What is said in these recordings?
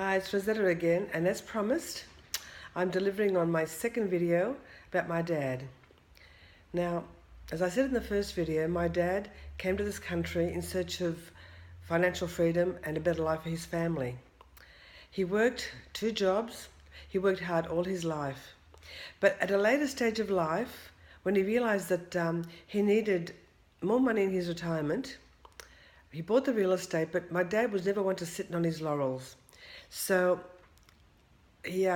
Hi, it's Rosetta again, and as promised, I'm delivering on my second video about my dad. Now, as I said in the first video, my dad came to this country in search of financial freedom and a better life for his family. He worked 2 jobs, he worked hard all his life. But at a later stage of life, when he realized that he needed more money in his retirement, he bought the real estate, but my dad was never one to sit on his laurels. So he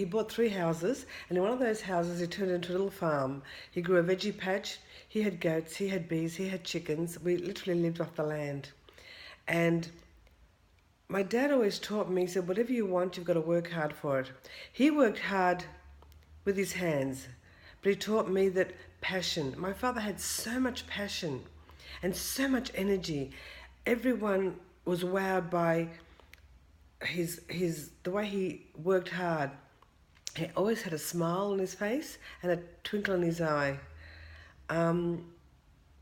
bought 3 houses, and in one of those houses he turned it into a little farm. He grew a veggie patch, he had goats, he had bees, he had chickens. We literally lived off the land. And my dad always taught me, he said, whatever you want, you've got to work hard for it. He worked hard with his hands, but he taught me that passion. My father had so much passion and so much energy. Everyone was wowed by the way he worked hard. He always had a smile on his face and a twinkle in his eye.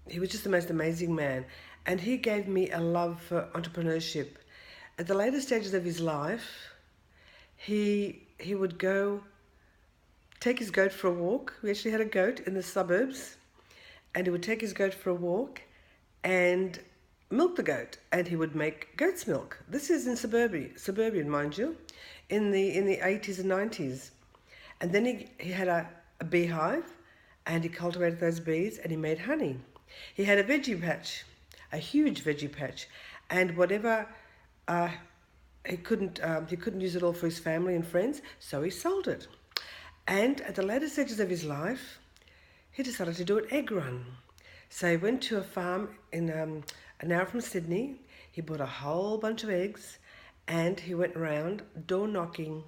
He was just the most amazing man, and he gave me a love for entrepreneurship. At the later stages of his life, he would go take his goat for a walk. We actually had a goat in the suburbs, and he would take his goat for a walk and milk the goat, and he would make goat's milk. This is in suburban, mind you, in the 80s and 90s. And then he had a beehive, and he cultivated those bees, and he made honey. He had a veggie patch, a huge veggie patch, and whatever he couldn't use it all for his family and friends, so he sold it. And at the later stages of his life, he decided to do an egg run. So he went to a farm in an hour from Sydney. He bought a whole bunch of eggs, and he went around door knocking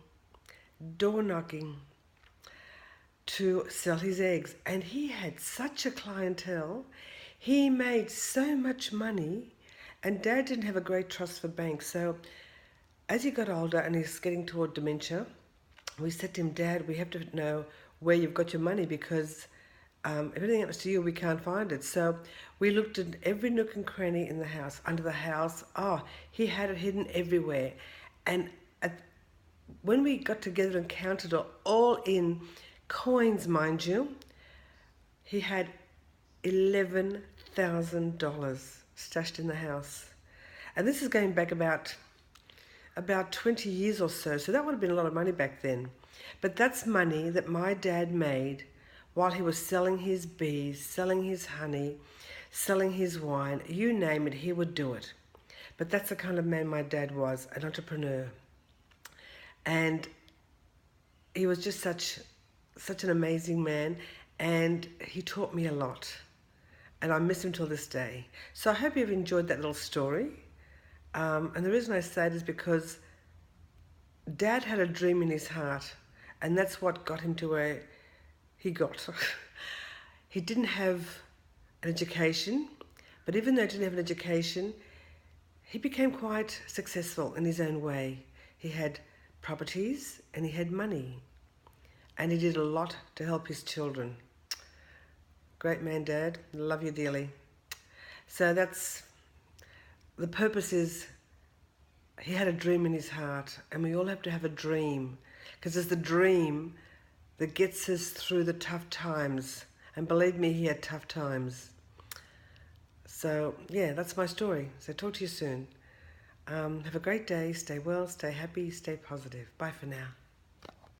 to sell his eggs. And he had such a clientele. He made so much money, and Dad didn't have a great trust for banks. So as he got older and he's getting toward dementia, we said to him, Dad, we have to know where you've got your money, because if anything happens to you, we can't find it. So we looked at every nook and cranny in the house, under the house. Oh, he had it hidden everywhere. And when we got together and counted it all in coins, mind you, he had $11,000 stashed in the house. And this is going back about 20 years or so. So that would have been a lot of money back then. But that's money that my dad made while he was selling his bees, selling his honey, selling his wine, you name it, he would do it. But that's the kind of man my dad was, an entrepreneur. And he was just such an amazing man, and he taught me a lot. And I miss him till this day. So I hope you've enjoyed that little story. And the reason I say it is because Dad had a dream in his heart, and that's what got him to where he got. He didn't have an education, but even though he didn't have an education, he became quite successful in his own way. He had properties and he had money, and he did a lot to help his children. Great man, Dad. Love you dearly. So the purpose is, he had a dream in his heart, and we all have to have a dream, because it's the dream that gets us through the tough times. And believe me, he had tough times. So yeah, that's my story. So talk to you soon. Have a great day. Stay well, stay happy, stay positive. Bye for now.